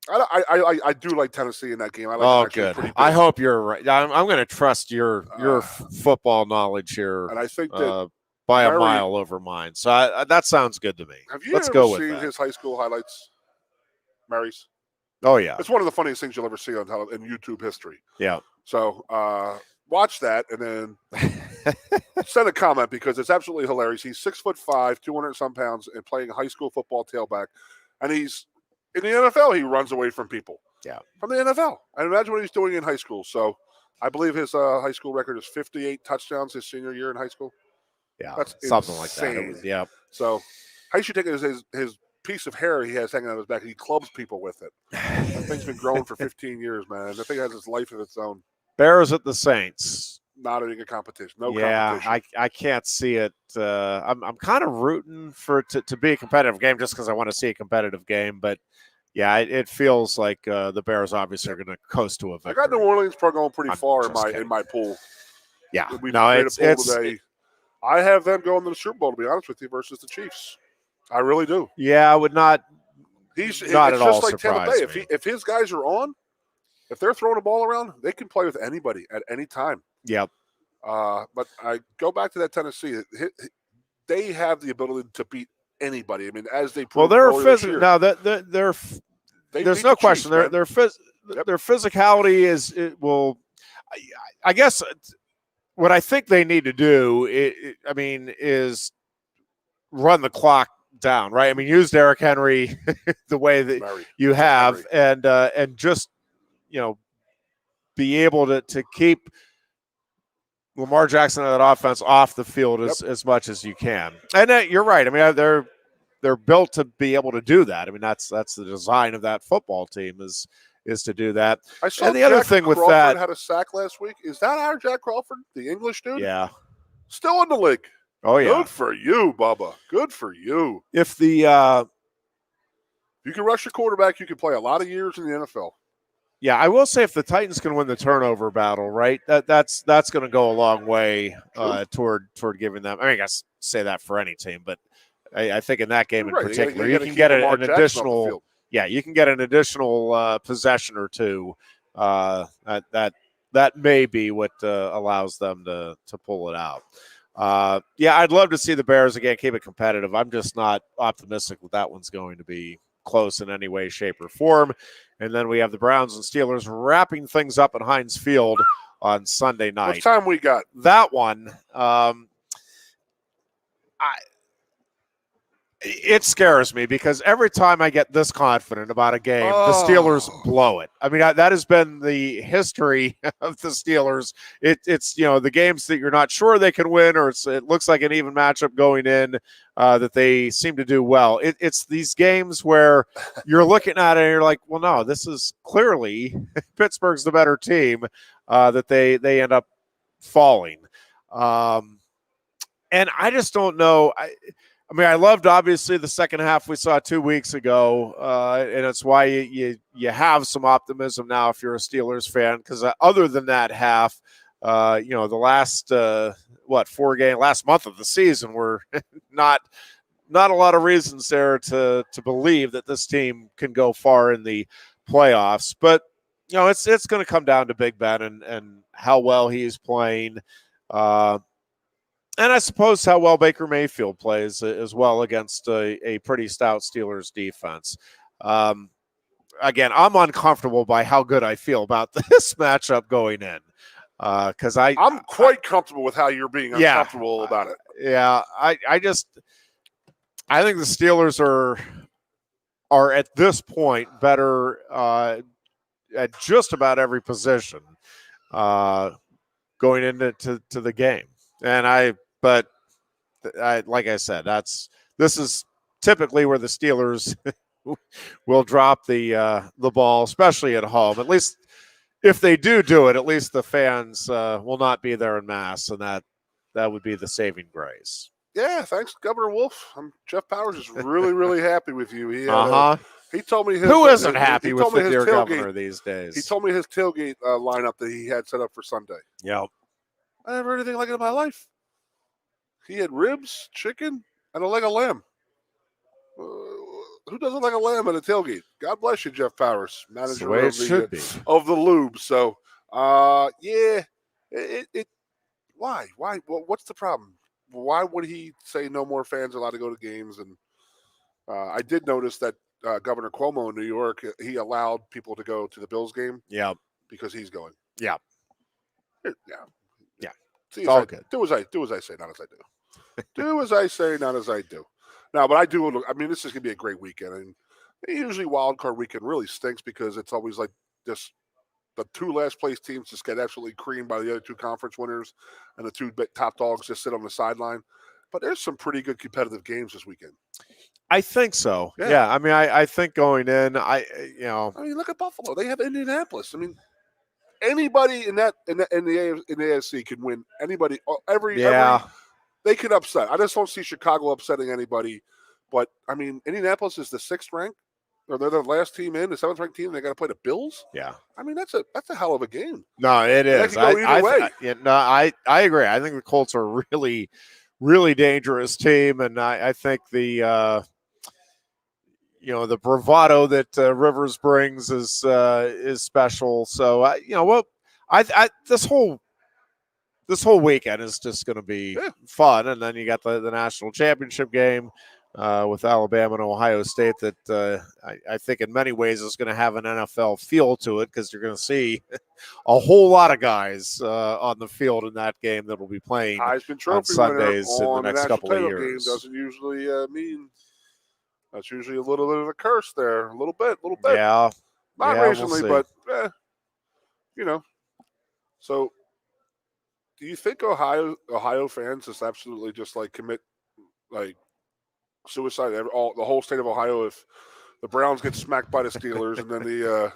I do like Tennessee in that game. I like good. I hope you're right. I'm going to trust your football knowledge here, and I think that by a mile over mine. So that sounds good to me. Have you Let's ever go with seen that. his high school highlights? Mary's. Oh yeah, it's one of the funniest things you'll ever see in YouTube history. Yeah. So watch that and then send a comment because it's absolutely hilarious. He's 6'5", 200 some pounds, and playing high school football tailback, and he's in the NFL. He runs away from people. Yeah. From the NFL. And imagine what he's doing in high school. So I believe his high school record is 58 touchdowns his senior year in high school. Yeah, that's something insane. like that. So I should take it as his piece of hair he has hanging on his back. He clubs people with it. That thing's been growing for 15 years, man. That thing has its life of its own. Bears at the Saints. Not a competition. No competition. I can't see it. I'm kind of rooting for it to be a competitive game just because I want to see a competitive game. But, yeah, it feels like the Bears obviously are going to coast to a victory. I got New Orleans going pretty far in my pool. Yeah. We made a pool today. I have them going to the Super Bowl, to be honest with you, versus the Chiefs. I really do. Yeah, I would not. It's not at all just like Tampa surprised Bay. If his guys are on, if they're throwing the ball around, they can play with anybody at any time. Yep. But I go back to that Tennessee. They have the ability to beat anybody. I mean, as they proved they're physical. Now there's no question. Chiefs, their physicality is I guess what I think they need to do. Is run the clock down, right? I mean, use Derrick Henry the way that Very. you have, and just be able to keep Lamar Jackson and that offense off the field as much as you can. And you're right. I mean, they're built to be able to do that. I mean, that's the design of that football team is to do that. I saw and the other Jack thing with Crawford that, had a sack last week. Is that our Jack Crawford, the English dude? yeah. Still in the league. Oh yeah. Good for you, Bubba. Good for you. If the you can rush your quarterback, you can play a lot of years in the NFL. Yeah, I will say if the Titans can win the turnover battle, right, that's going to go a long way toward giving them. I mean, I guess say that for any team, but I think in that game in particular, you can get an additional. Yeah, you can get an additional possession or two. That may be what allows them to pull it out. Yeah, I'd love to see the Bears again keep it competitive. I'm just not optimistic that one's going to be close in any way, shape, or form. And then we have the Browns and Steelers wrapping things up at Heinz Field on Sunday night. What time we got? That one, it scares me because every time I get this confident about a game, the Steelers blow it. I mean, that has been the history of the Steelers. It's the games that you're not sure they can win, or it looks like an even matchup going in, that they seem to do well. It's these games where you're looking at it and you're like, well, no, this is clearly Pittsburgh's the better team, that they end up falling. And I just don't know. I mean, I loved obviously the second half we saw 2 weeks ago, and it's why you have some optimism now if you're a Steelers fan. Because other than that half, the last last month of the season were not a lot of reasons there to believe that this team can go far in the playoffs. But it's going to come down to Big Ben and how well he's playing. And I suppose how well Baker Mayfield plays as well against a pretty stout Steelers defense. Again, I'm uncomfortable by how good I feel about this matchup going in. Because I'm quite comfortable with how you're being uncomfortable about it. Yeah, I think the Steelers are at this point better at just about every position going into the game. And but like I said, this is typically where the Steelers will drop the ball, especially at home. At least if they do it, at least the fans will not be there en masse, and that would be the saving grace. Yeah, thanks, Governor Wolf. Jeff Powers is really, really happy with you. He told me who isn't happy with their governor these days. He told me his tailgate lineup that he had set up for Sunday. Yep. I never heard anything like it in my life. He had ribs, chicken, and a leg of lamb. Who doesn't like a lamb at a tailgate? God bless you, Jeff Powers, manager of the Lube. So, yeah, why? Well, what's the problem? Why would he say no more fans are allowed to go to games? And I did notice that Governor Cuomo in New York, he allowed people to go to the Bills game. Yeah, because he's going. Yeah. See, it's all good. Do as I say, not as I do. Do as I say, not as I do. Now, but I do. I mean, this is going to be a great weekend. And usually wild card weekend really stinks because it's always like just the two last place teams just get absolutely creamed by the other two conference winners, and the two top dogs just sit on the sideline. But there's some pretty good competitive games this weekend. I think so. Yeah. I mean, I think going in, I mean, look at Buffalo. They have Indianapolis. I mean, anybody in the AFC can win. Anybody, every they could upset. I just don't see Chicago upsetting anybody. But I mean, Indianapolis is the 6th ranked, or they're the last team in, the 7th ranked team. They got to play the Bills. Yeah, I mean that's a hell of a game. No, it is. I agree. I think the Colts are a really, really dangerous team, and I think the the bravado that Rivers brings is special. So this whole weekend is just going to be fun, and then you got the national championship game with Alabama and Ohio State that I think in many ways is going to have an NFL feel to it because you're going to see a whole lot of guys on the field in that game that will be playing Heisman Trophy on Sundays in the on next couple of years. Game doesn't usually mean That's usually a little bit of a curse there. A little bit. Yeah. Not Yeah, we'll recently, see. but, So, do you think Ohio fans just absolutely just, like, commit, like, suicide, the whole state of Ohio, if the Browns get smacked by the Steelers and then the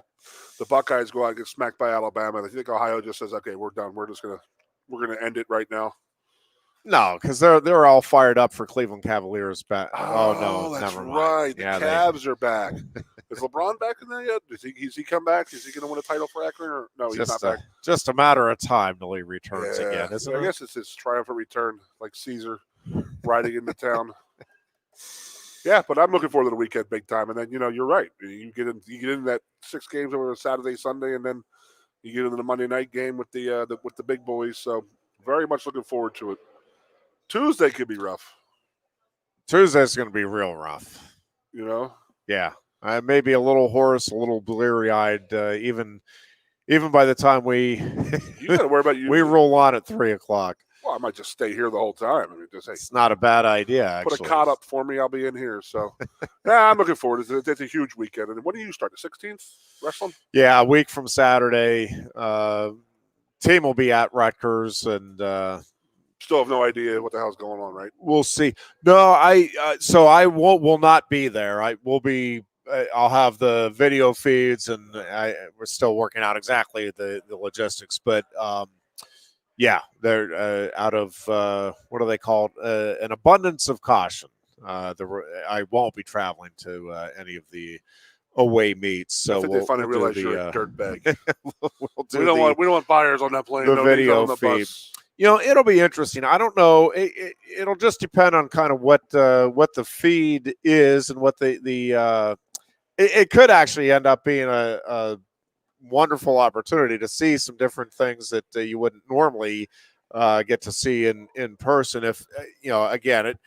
Buckeyes go out and get smacked by Alabama? I think Ohio just says, okay, we're done. We're gonna end it right now. No, because they're all fired up for Cleveland Cavaliers back. Oh no, that's never mind. right. Yeah, the Cavs are back. Is LeBron back in there yet? Has he come back? Is he going to win a title for Akron? Or no, he's not back. Just a matter of time till he returns again, isn't it? I guess it's his triumphant return, like Caesar riding into town. Yeah, but I'm looking forward to the weekend big time. And then you're right. You get in that 6 games over Saturday, Sunday, and then you get into the Monday night game with the big boys. So very much looking forward to it. Tuesday could be rough. Tuesday's going to be real rough. Yeah. I may be a little hoarse, a little bleary-eyed, even by the time we you got to worry about you. We roll on at 3:00. Well, I might just stay here the whole time. I mean, it's not a bad idea. Actually, put a cot up for me. I'll be in here. So, yeah, I'm looking forward to it. It's a huge weekend. And when do you start? The 16th wrestling? Yeah, a week from Saturday. Team will be at Rutgers and. Still have no idea what the hell's going on, right? We'll see. No, I will not be there. I will be. I'll have the video feeds, and we're still working out exactly the logistics. But yeah, they're out of what are they called? An abundance of caution. I won't be traveling to any of the away meets. So they finally realize you're a dirtbag. We don't want buyers on that plane. The video feed. Bus. It'll be interesting. I don't know. It'll just depend on kind of what the feed is and what it could actually end up being a wonderful opportunity to see some different things that you wouldn't normally get to see in person. If again, it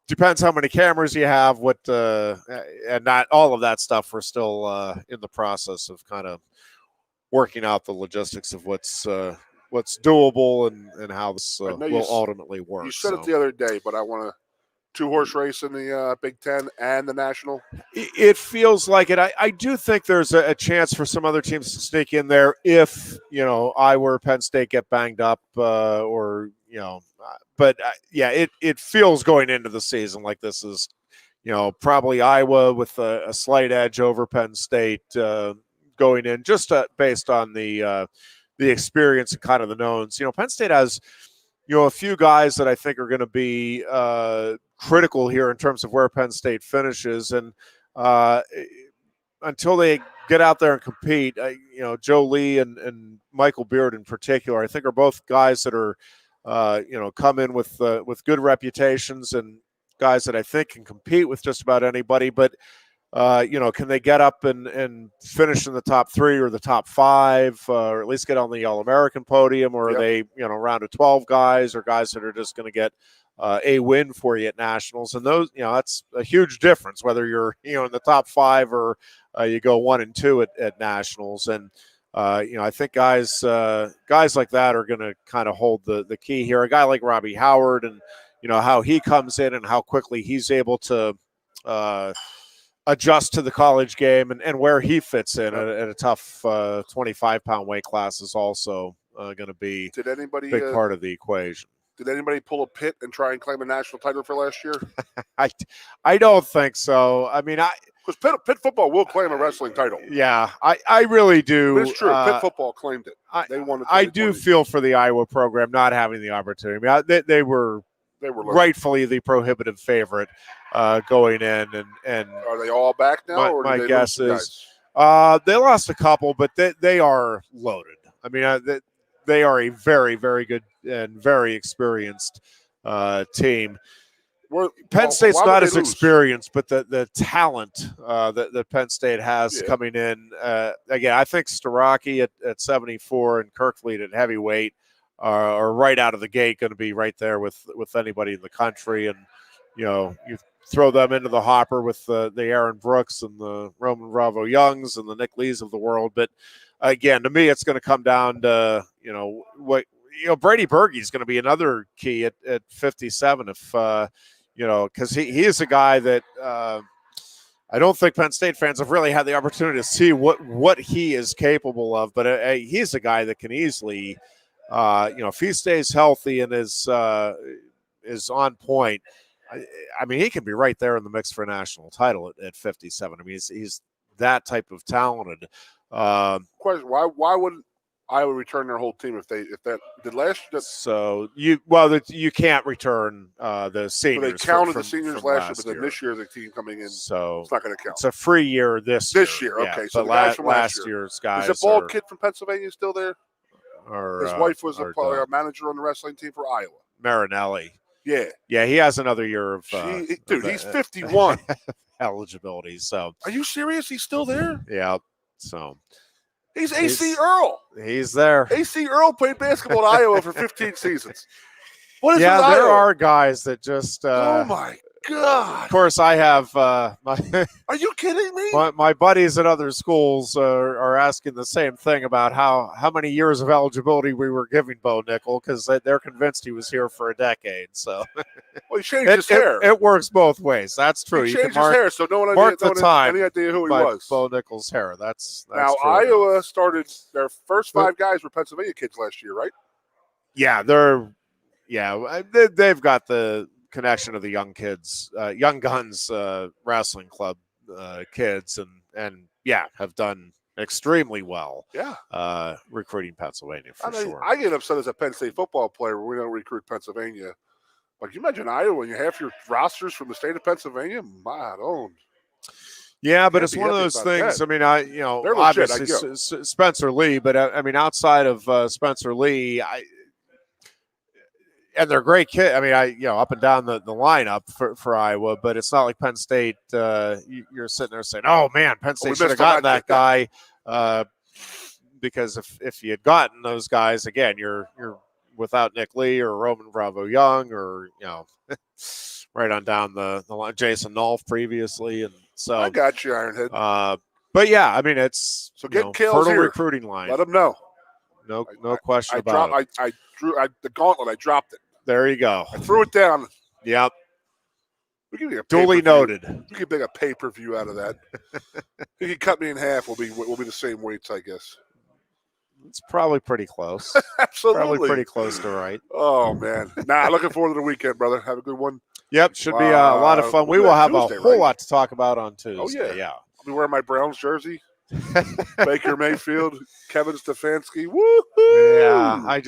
depends how many cameras you have. And not all of that stuff. We're still in the process of kind of working out the logistics of what's doable and how this will ultimately work. You said it the other day, but I want to 2-horse race in the Big Ten and the National. It feels like it. I do think there's a chance for some other teams to sneak in there if Iowa or Penn State get banged up or but yeah, it feels going into the season like this is probably Iowa with a slight edge over Penn State going in just based on the experience and kind of the knowns. Penn State has, a few guys that I think are going to be critical here in terms of where Penn State finishes. And until they get out there and compete, Joe Lee and Michael Beard in particular, I think are both guys that are, come in with good reputations and guys that I think can compete with just about anybody. But can they get up and finish in the top 3 or the top 5, or at least get on the All-American podium, or are they, around of 12 guys or guys that are just going to get a win for you at nationals? And those, that's a huge difference whether you're, in the top 5 or you go 1 and 2 at nationals. And I think guys like that are going to kind of hold the key here. A guy like Robbie Howard and how he comes in and how quickly he's able to adjust to the college game and where he fits in at a tough 25-pound weight class is also going to be a big part of the equation. Did anybody pull a Pitt and try and claim a national title for last year? I don't think so. I mean, because Pitt football will claim a wrestling title. Yeah, I really do. But it's true. Pitt football claimed it. They won it. I do feel for the Iowa program not having the opportunity. I mean, they were rightfully the prohibitive favorite going in, and are they all back now? My guess is they lost a couple, but they are loaded. I mean, they are a very, very good and very experienced team. Penn State's not as experienced, but the talent that Penn State has coming in. Again, I think Starocki at 74 and Kirkfleet at heavyweight are right out of the gate going to be right there with anybody in the country. And, you throw them into the hopper with the Aaron Brooks and the Roman Bravo Youngs and the Nick Lees of the world. But again, to me, it's going to come down to, Brady Berge is going to be another key at 57 if, because he is a guy that I don't think Penn State fans have really had the opportunity to see what he is capable of. But he's a guy that can easily, if he stays healthy and is on point, I mean, he can be right there in the mix for a national title at 57. I mean, he's that type of talented. Question: Why wouldn't Iowa return their whole team if that did last year? So you can't return the seniors. Well, they counted from the seniors from last year, but then this year the team coming in, so it's not going to count. It's a free year this year. Yeah, Okay, so but the guys from last year's guys. Is the bald kid from Pennsylvania still there? His wife was a manager on the wrestling team for Iowa. Marinelli. Yeah, he has another year of. He's 51 eligibility. So, are you serious? He's still there? Yeah. So he's AC Earl. He's there. AC Earl played basketball in Iowa for 15 seasons. What is there Iowa? are guys that just. Oh my God! Of course, I have my. Are you kidding me? My buddies at other schools are asking the same thing about how many years of eligibility we were giving Bo Nickel because they're convinced he was here for a decade. So, well, he changed his hair. It works both ways. That's true. He changed his hair, so no one had any idea who he was. Bo Nickel's hair. That's now true Iowa enough. Started their first 5 guys were Pennsylvania kids last year, right? Yeah, they've got the connection of the young kids, young guns wrestling club kids, and have done extremely well. Yeah, recruiting Pennsylvania for sure. I get upset as a Penn State football player when we don't recruit Pennsylvania. Like, you imagine Iowa and you have your rosters from the state of Pennsylvania. My own. Yeah, but it's one of those things. That. I mean, obviously Spencer Lee, but I mean, outside of Spencer Lee, and they're great kids. I mean, up and down the lineup for Iowa, but it's not like Penn State. You're sitting there saying, "Oh man, Penn State should have gotten that guy," because if you had gotten those guys again, you're without Nick Lee or Roman Bravo Young or right on down the line, Jason Nolf previously, and so I got you, Ironhead. But yeah, I mean, it's get fertile here. recruiting line. Let them know. No question about it. I drew the gauntlet. I dropped it. There you go. I threw it down. Yep. We can duly noted. We can make a pay-per-view out of that. You can cut me in half. We'll be the same weights, I guess. It's probably pretty close. Absolutely. Probably pretty close to right. Oh, man. Looking forward to the weekend, brother. Have a good one. Yep, should be a lot of fun. We will have Tuesday, a whole lot to talk about on Tuesday. Oh, yeah. Yeah. I'll be wearing my Browns jersey. Baker Mayfield, Kevin Stefanski. Woohoo! Yeah, I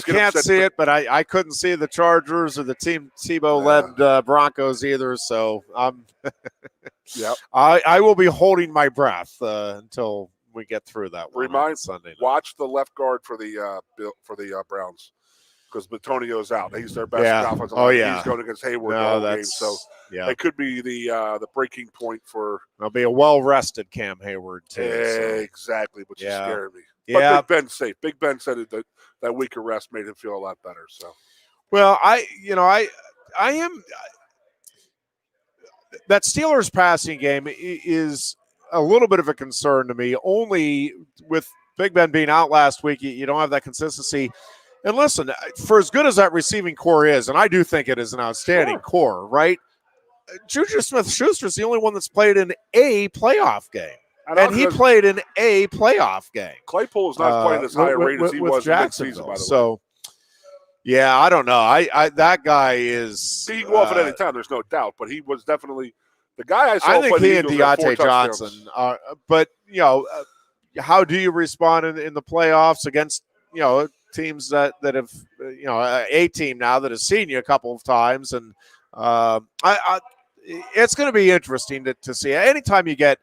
can't see it, but I couldn't see the Chargers or the team Tebow-led Broncos either. So yep. I will be holding my breath until we get through that one on Sunday night. Watch the left guard for the Browns because Batonio's out. He's their best offensive line. Yeah. He's going against Hayward all game. So it could be the breaking point for. There'll be a well-rested Cam Hayward too. Exactly, which is scaring me. Yeah, but Big Ben's safe. Big Ben said that week of rest made him feel a lot better. So, well, I am. That Steelers passing game is a little bit of a concern to me. Only with Big Ben being out last week, you don't have that consistency. And listen, for as good as that receiving core is, and I do think it is an outstanding core, right? Juju Smith-Schuster is the only one that's played in a playoff game. And he played in a playoff game. Claypool is not playing as high a rate as he was in mid-season, by the way. So, yeah, I don't know. I that guy is. He can go off at any time, there's no doubt. But he was definitely the guy I saw. I think he and Deontay Johnson are. But, how do you respond in the playoffs against, teams that have, a team now that has seen you a couple of times. And it's going to be interesting to see. Anytime you get,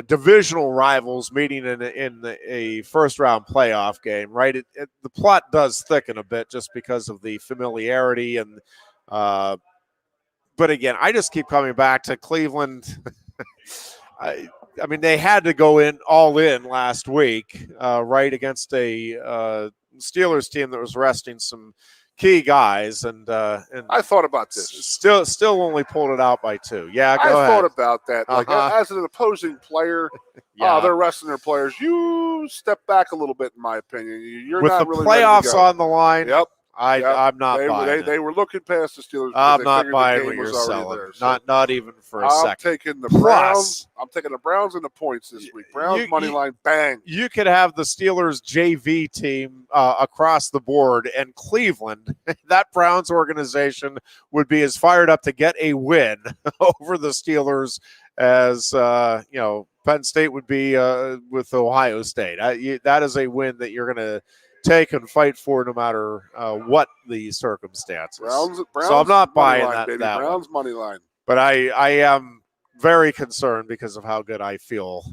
divisional rivals meeting in a first-round playoff game, right? The plot does thicken a bit just because of the familiarity. And but again, I just keep coming back to Cleveland. I mean, they had to go all in last week, right, against a Steelers team that was resting some key guys, and I thought about this. Still only pulled it out by 2. Yeah, go ahead. I thought about that. Like as an opposing player, they're resting their players. You step back a little bit, in my opinion. You're with not the really playoffs ready to go. on the line. Yep. I'm not buying They it. were looking past the Steelers. I'm They not figured buying the what game you're was already selling. there, so Not even for a I'm second. taking the Plus, Browns. I'm taking the Browns and the points this week. Browns money line, bang. You could have the Steelers JV team across the board, and Cleveland, that Browns organization would be as fired up to get a win over the Steelers as Penn State would be with Ohio State. That is a win that you're going to take and fight for no matter what the circumstances. Browns so I'm not buying line, that, baby. that Browns one. money line. But I am very concerned because of how good I feel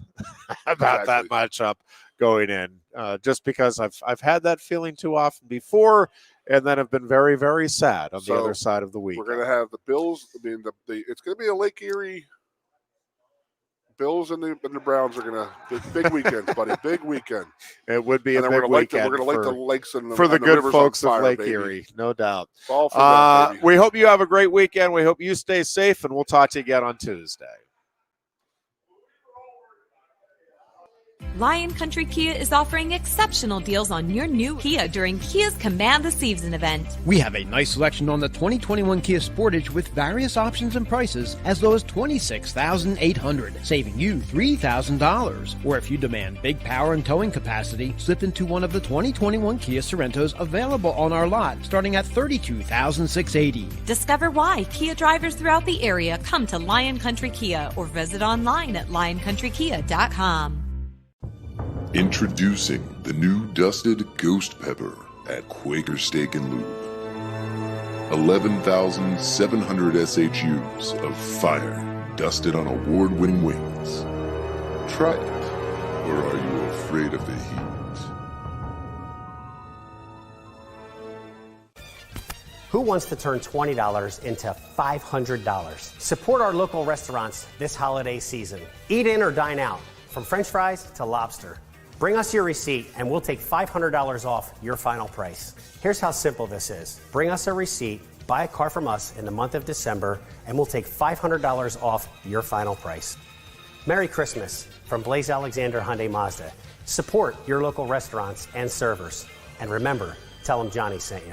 about that matchup going in. Just because I've had that feeling too often before, and then have been very, very sad on the other side of the week. We're going to have the Bills. I mean, it's going to be a Lake Erie. Bills and the Browns are going to big weekend, buddy. Big weekend. It would be a big weekend. We're going to light the lakes and for the good folks fire, of Lake baby. Erie, no doubt. All for that, baby. We hope you have a great weekend. We hope you stay safe, and we'll talk to you again on Tuesday. Lion Country Kia is offering exceptional deals on your new Kia during Kia's Command the Season event. We have a nice selection on the 2021 Kia Sportage with various options and prices as low as $26,800, saving you $3,000. Or if you demand big power and towing capacity, slip into one of the 2021 Kia Sorrentos available on our lot, starting at $32,680. Discover why Kia drivers throughout the area come to Lion Country Kia or visit online at lioncountrykia.com. Introducing the new dusted Ghost Pepper at Quaker Steak and Lube. 11,700 SHUs of fire dusted on award-winning wings. Try it, or are you afraid of the heat? Who wants to turn $20 into $500? Support our local restaurants this holiday season. Eat in or dine out, from French fries to lobster. Bring us your receipt and we'll take $500 off your final price. Here's how simple this is. Bring us a receipt, buy a car from us in the month of December, and we'll take $500 off your final price. Merry Christmas from Blaise Alexander Hyundai Mazda. Support your local restaurants and servers. And remember, tell them Johnny sent you.